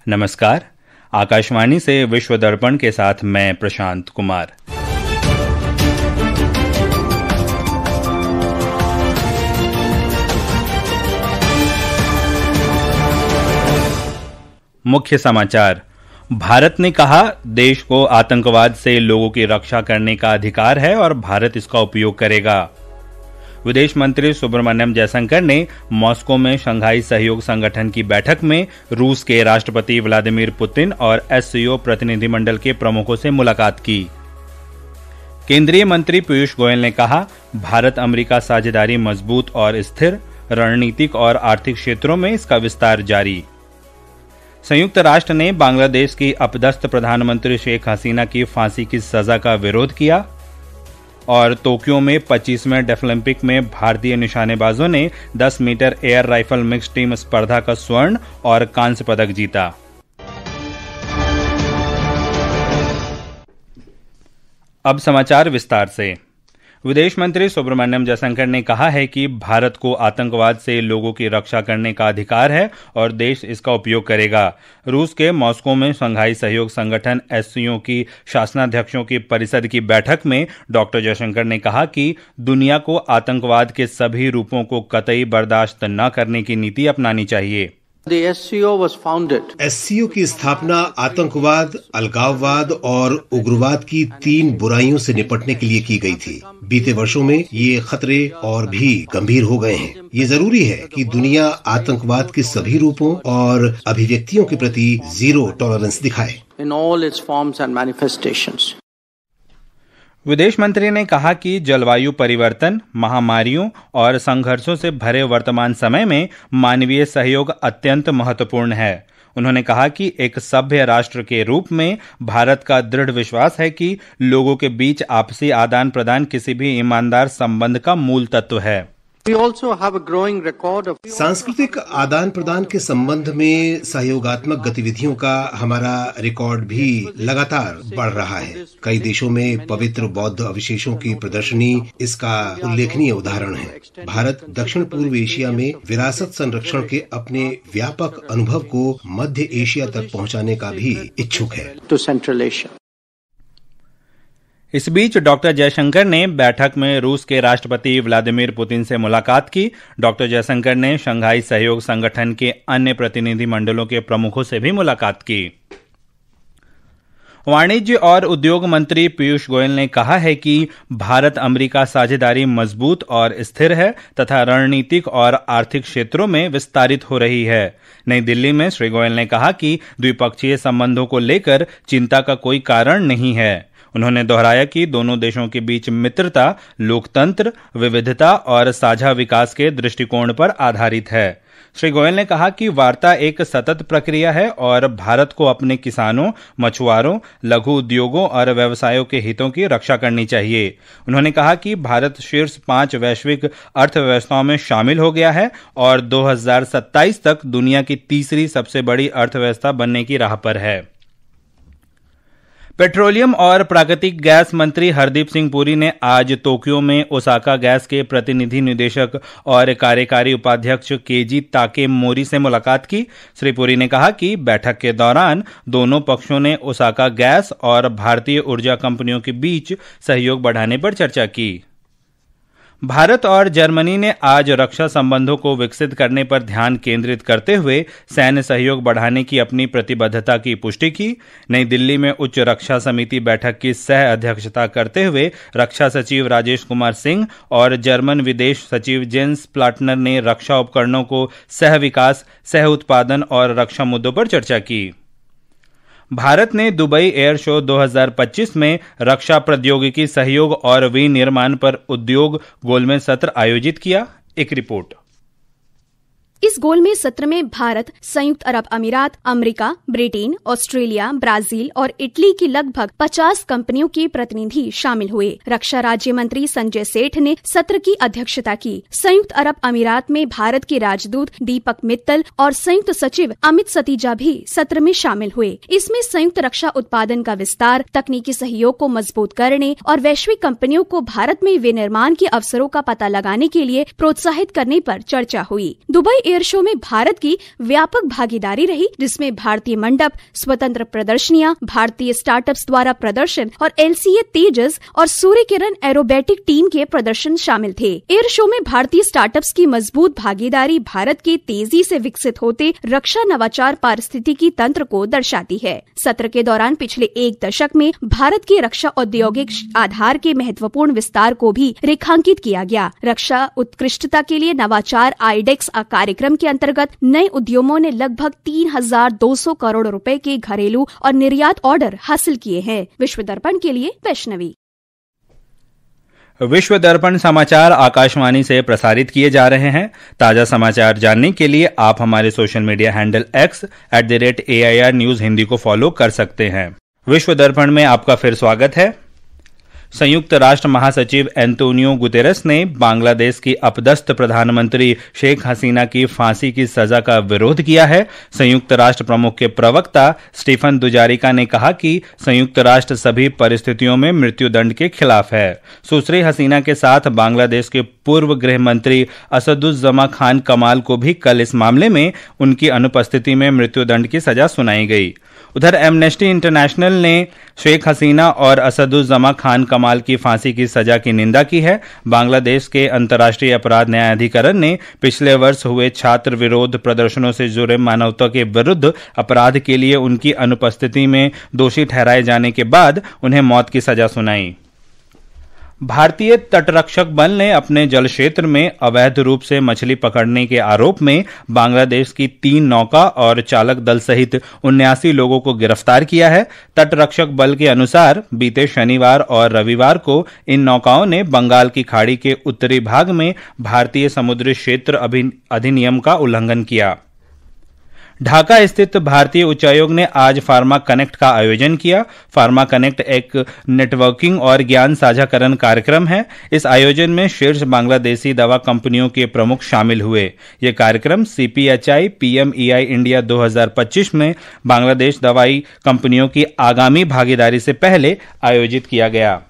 नमस्कार। आकाशवाणी से विश्व दर्पण के साथ मैं प्रशांत कुमार। मुख्य समाचार। भारत ने कहा, देश को आतंकवाद से लोगों की रक्षा करने का अधिकार है और भारत इसका उपयोग करेगा। विदेश मंत्री सुब्रमण्यम जयशंकर ने मॉस्को में शंघाई सहयोग संगठन की बैठक में रूस के राष्ट्रपति व्लादिमीर पुतिन और एससीओ प्रतिनिधिमंडल के प्रमुखों से मुलाकात की। केंद्रीय मंत्री पीयूष गोयल ने कहा, भारत अमेरिका साझेदारी मजबूत और स्थिर, रणनीतिक और आर्थिक क्षेत्रों में इसका विस्तार जारी। संयुक्त राष्ट्र ने बांग्लादेश की अपदस्थ प्रधानमंत्री शेख हसीना की फांसी की सजा का विरोध किया। और टोक्यो में 25वें डेफलिम्पिक में भारतीय निशानेबाजों ने 10 metre air rifle mix team स्पर्धा का स्वर्ण और कांस्य पदक जीता। अब समाचार विस्तार से। विदेश मंत्री सुब्रमण्यम जयशंकर ने कहा है कि भारत को आतंकवाद से लोगों की रक्षा करने का अधिकार है और देश इसका उपयोग करेगा। रूस के मॉस्को में शंघाई सहयोग संगठन एससीओ की शासनाध्यक्षों की परिषद की बैठक में डॉक्टर जयशंकर ने कहा कि दुनिया को आतंकवाद के सभी रूपों को कतई बर्दाश्त न करने की नीति अपनानी चाहिए। एससीओ की स्थापना आतंकवाद, अलगाववाद और उग्रवाद की 3 बुराइयों से निपटने के लिए की गई थी। बीते वर्षों में ये खतरे और भी गंभीर हो गए हैं। ये जरूरी है कि दुनिया आतंकवाद के सभी रूपों और अभिव्यक्तियों के प्रति जीरो टॉलरेंस दिखाए। In all its forms and manifestations. विदेश मंत्री ने कहा कि जलवायु परिवर्तन, महामारियों और संघर्षों से भरे वर्तमान समय में मानवीय सहयोग अत्यंत महत्वपूर्ण है। उन्होंने कहा कि एक सभ्य राष्ट्र के रूप में भारत का दृढ़ विश्वास है कि लोगों के बीच आपसी आदान प्रदान किसी भी ईमानदार संबंध का मूल तत्व है। सांस्कृतिक आदान प्रदान के संबंध में सहयोगात्मक गतिविधियों का हमारा रिकॉर्ड भी लगातार बढ़ रहा है। कई देशों में पवित्र बौद्ध अवशेषों की प्रदर्शनी इसका उल्लेखनीय उदाहरण है। भारत दक्षिण पूर्व एशिया में विरासत संरक्षण के अपने व्यापक अनुभव को मध्य एशिया तक पहुंचाने का भी इच्छुक है। इस बीच डॉक्टर जयशंकर ने बैठक में रूस के राष्ट्रपति व्लादिमीर पुतिन से मुलाकात की। डॉक्टर जयशंकर ने शंघाई सहयोग संगठन के अन्य प्रतिनिधिमंडलों के प्रमुखों से भी मुलाकात की। वाणिज्य और उद्योग मंत्री पीयूष गोयल ने कहा है कि भारत अमेरिका साझेदारी मजबूत और स्थिर है तथा रणनीतिक और आर्थिक क्षेत्रों में विस्तारित हो रही है। नई दिल्ली में श्री गोयल ने कहा कि द्विपक्षीय संबंधों को लेकर चिंता का कोई कारण नहीं है। उन्होंने दोहराया कि दोनों देशों के बीच मित्रता, लोकतंत्र, विविधता और साझा विकास के दृष्टिकोण पर आधारित है। श्री गोयल ने कहा कि वार्ता एक सतत प्रक्रिया है और भारत को अपने किसानों, मछुआरों, लघु उद्योगों और व्यवसायों के हितों की रक्षा करनी चाहिए। उन्होंने कहा कि भारत शीर्ष 5 वैश्विक अर्थव्यवस्थाओं में शामिल हो गया है और 2027 तक दुनिया की तीसरी सबसे बड़ी अर्थव्यवस्था बनने की राह पर है। पेट्रोलियम और प्राकृतिक गैस मंत्री हरदीप सिंह पुरी ने आज टोक्यो में ओसाका गैस के प्रतिनिधि निदेशक और कार्यकारी उपाध्यक्ष केजी ताकेमोरी से मुलाकात की। श्री पुरी ने कहा कि बैठक के दौरान दोनों पक्षों ने ओसाका गैस और भारतीय ऊर्जा कंपनियों के बीच सहयोग बढ़ाने पर चर्चा की। भारत और जर्मनी ने आज रक्षा संबंधों को विकसित करने पर ध्यान केंद्रित करते हुए सैन्य सहयोग बढ़ाने की अपनी प्रतिबद्धता की पुष्टि की। नई दिल्ली में उच्च रक्षा समिति बैठक की सह अध्यक्षता करते हुए रक्षा सचिव राजेश कुमार सिंह और जर्मन विदेश सचिव जेंस प्लाटनर ने रक्षा उपकरणों को सह विकास, सह उत्पादन और रक्षा मुद्दों पर चर्चा की। भारत ने दुबई एयर शो 2025 में रक्षा प्रौद्योगिकी सहयोग और विनिर्माण पर उद्योग गोलमेज सत्र आयोजित किया। एक रिपोर्ट। इस गोलमेज सत्र में भारत, संयुक्त अरब अमीरात, अमेरिका, ब्रिटेन, ऑस्ट्रेलिया, ब्राजील और इटली की लगभग 50 कंपनियों के प्रतिनिधि शामिल हुए। रक्षा राज्य मंत्री संजय सेठ ने सत्र की अध्यक्षता की। संयुक्त अरब अमीरात में भारत के राजदूत दीपक मित्तल और संयुक्त सचिव अमित सतीजा भी सत्र में शामिल हुए। इसमें संयुक्त रक्षा उत्पादन का विस्तार, तकनीकी सहयोग को मजबूत करने और वैश्विक कंपनियों को भारत में विनिर्माण के अवसरों का पता लगाने के लिए प्रोत्साहित करने पर चर्चा हुई। दुबई एयर शो में भारत की व्यापक भागीदारी रही, जिसमें भारतीय मंडप, स्वतंत्र प्रदर्शनियां, भारतीय स्टार्टअप्स द्वारा प्रदर्शन और LCA तेजस और सूर्य किरण एरोबेटिक टीम के प्रदर्शन शामिल थे। एयर शो में भारतीय स्टार्टअप्स की मजबूत भागीदारी भारत के तेजी से विकसित होते रक्षा नवाचार पारिस्थितिकी तंत्र को दर्शाती है। सत्र के दौरान पिछले एक दशक में भारत के रक्षा औद्योगिक आधार के महत्वपूर्ण विस्तार को भी रेखांकित किया गया। रक्षा उत्कृष्टता के लिए नवाचार आईडेक्स कार्यक्रम के अंतर्गत नए उद्यमों ने लगभग 3,200 करोड़ रुपए के घरेलू और निर्यात ऑर्डर हासिल किए हैं। विश्व दर्पण के लिए वैष्णवी। विश्व दर्पण समाचार आकाशवाणी से प्रसारित किए जा रहे हैं। ताजा समाचार जानने के लिए आप हमारे social media handle X @AIR News Hindi को फॉलो कर सकते हैं। विश्व दर्पण में आपका फिर स्वागत है। संयुक्त राष्ट्र महासचिव एंटोनियो गुतेरेस ने बांग्लादेश की अपदस्थ प्रधानमंत्री शेख हसीना की फांसी की सजा का विरोध किया है। संयुक्त राष्ट्र प्रमुख के प्रवक्ता स्टीफन दुजारिका ने कहा कि संयुक्त राष्ट्र सभी परिस्थितियों में मृत्युदंड के खिलाफ है। सुश्री हसीना के साथ बांग्लादेश के पूर्व गृह मंत्री असदुज्जमा खान कमाल को भी कल इस मामले में उनकी अनुपस्थिति में मृत्युदंड की सजा सुनाई गई। उधर एमनेस्टी इंटरनेशनल ने शेख हसीना और असदुज्जमा खान कमाल की फांसी की सजा की निंदा की है। बांग्लादेश के अंतर्राष्ट्रीय अपराध न्यायाधिकरण ने पिछले वर्ष हुए छात्र विरोध प्रदर्शनों से जुड़े मानवता के विरुद्ध अपराध के लिए उनकी अनुपस्थिति में दोषी ठहराए जाने के बाद उन्हें मौत की सजा सुनाई। भारतीय तटरक्षक बल ने अपने जल क्षेत्र में अवैध रूप से मछली पकड़ने के आरोप में बांग्लादेश की 3 नौका और चालक दल सहित 79 लोगों को गिरफ्तार किया है। तटरक्षक बल के अनुसार बीते शनिवार और रविवार को इन नौकाओं ने बंगाल की खाड़ी के उत्तरी भाग में भारतीय समुद्री क्षेत्र अधिनियम का उल्लंघन किया। ढाका स्थित भारतीय उच्चायोग ने आज फार्मा कनेक्ट का आयोजन किया। फार्मा कनेक्ट एक नेटवर्किंग और ज्ञान साझाकरण कार्यक्रम है। इस आयोजन में शीर्ष बांग्लादेशी दवा कंपनियों के प्रमुख शामिल हुए। यह कार्यक्रम CPHI PMEI इंडिया 2025 में बांग्लादेश दवाई कंपनियों की आगामी भागीदारी से पहले आयोजित किया गया।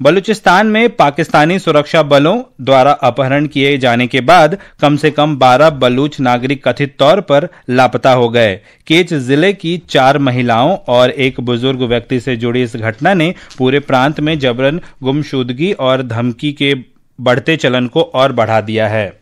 बलूचिस्तान में पाकिस्तानी सुरक्षा बलों द्वारा अपहरण किए जाने के बाद कम से कम 12 बलूच नागरिक कथित तौर पर लापता हो गए। केच जिले की 4 महिलाओं और एक बुजुर्ग व्यक्ति से जुड़ी इस घटना ने पूरे प्रांत में जबरन गुमशुदगी और धमकी के बढ़ते चलन को और बढ़ा दिया है।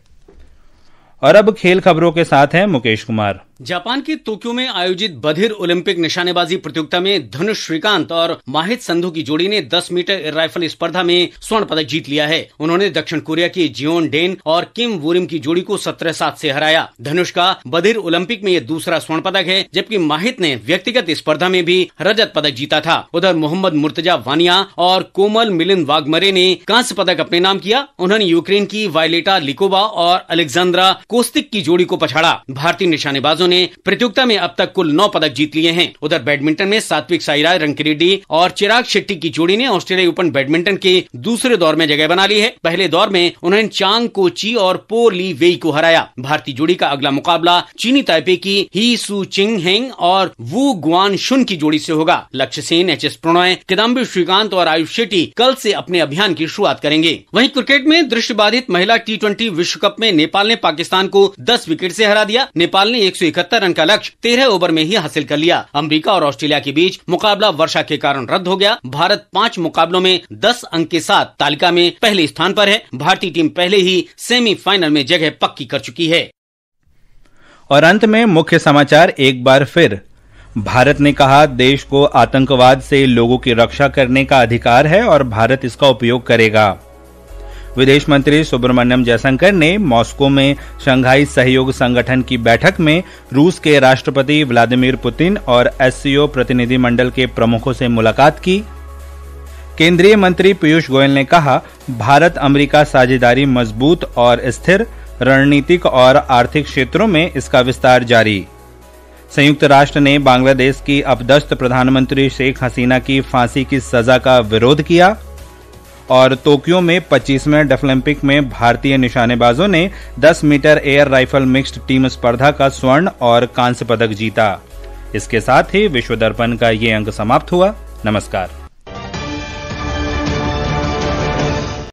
और अब खेल खबरों के साथ हैं मुकेश कुमार। जापान के तोक्यो में आयोजित बधिर ओलंपिक निशानेबाजी प्रतियोगिता में धनुष श्रीकांत और माहित संधू की जोड़ी ने 10 मीटर एयर राइफल स्पर्धा में स्वर्ण पदक जीत लिया है। उन्होंने दक्षिण कोरिया की जियोन डेन और किम वूरिम की जोड़ी को 17-7 से हराया। धनुष का बधिर ओलंपिक में यह दूसरा स्वर्ण पदक है, जबकि माहित ने व्यक्तिगत स्पर्धा में भी रजत पदक जीता था। उधर मोहम्मद मुर्तजा वानिया और कोमल मिलिंद वाघमरे ने कांस्य पदक अपने नाम किया। उन्होंने यूक्रेन की वायलेटा लिकोवा और अलेक्जेंड्रा कोस्तिक की जोड़ी को पछाड़ा। भारतीय निशानेबाजों ने प्रतियोगिता में अब तक कुल 9 पदक जीत लिए हैं। उधर बैडमिंटन में सात्विक साईराज रंकिरेड्डी और चिराग शेट्टी की जोड़ी ने ऑस्ट्रेलिया ओपन बैडमिंटन के दूसरे दौर में जगह बना ली है। पहले दौर में उन्होंने चांग कोची और पो ली वेई को हराया। भारतीय जोड़ी का अगला मुकाबला चीनी ताइपे की ही सू चिंग हेंग और वू गुआन शुन की जोड़ी से होगा। लक्ष्य सेन, HS प्रणॉय, किदाम्बी श्रीकांत और आयुष शेट्टी कल से अपने अभियान की शुरुआत करेंगे। वहीं क्रिकेट में दृष्टिबाधित महिला T20 विश्व कप में नेपाल ने पाकिस्तान को 10 विकेट से हरा दिया। नेपाल ने 171 रन का लक्ष्य 13 ओवर में ही हासिल कर लिया। अमेरिका और ऑस्ट्रेलिया के बीच मुकाबला वर्षा के कारण रद्द हो गया। भारत 5 मुकाबलों में 10 अंक के साथ तालिका में पहले स्थान पर है। भारतीय टीम पहले ही सेमीफाइनल में जगह पक्की कर चुकी है। और अंत में मुख्य समाचार एक बार फिर। भारत ने कहा, देश को आतंकवाद से लोगों की रक्षा करने का अधिकार है और भारत इसका उपयोग करेगा। विदेश मंत्री सुब्रमण्यम जयशंकर ने मॉस्को में शंघाई सहयोग संगठन की बैठक में रूस के राष्ट्रपति व्लादिमीर पुतिन और SCO प्रतिनिधिमंडल के प्रमुखों से मुलाकात की। केंद्रीय मंत्री पीयूष गोयल ने कहा, भारत अमेरिका साझेदारी मजबूत और स्थिर, रणनीतिक और आर्थिक क्षेत्रों में इसका विस्तार जारी। संयुक्त राष्ट्र ने बांग्लादेश की अपदस्थ प्रधानमंत्री शेख हसीना की फांसी की सजा का विरोध किया। और टोक्यो में 25वें डेफलिम्पिक में भारतीय निशानेबाजों ने 10 metre air rifle mixed team स्पर्धा का स्वर्ण और कांस्य पदक जीता। इसके साथ ही विश्व दर्पण का ये अंक समाप्त हुआ। नमस्कार।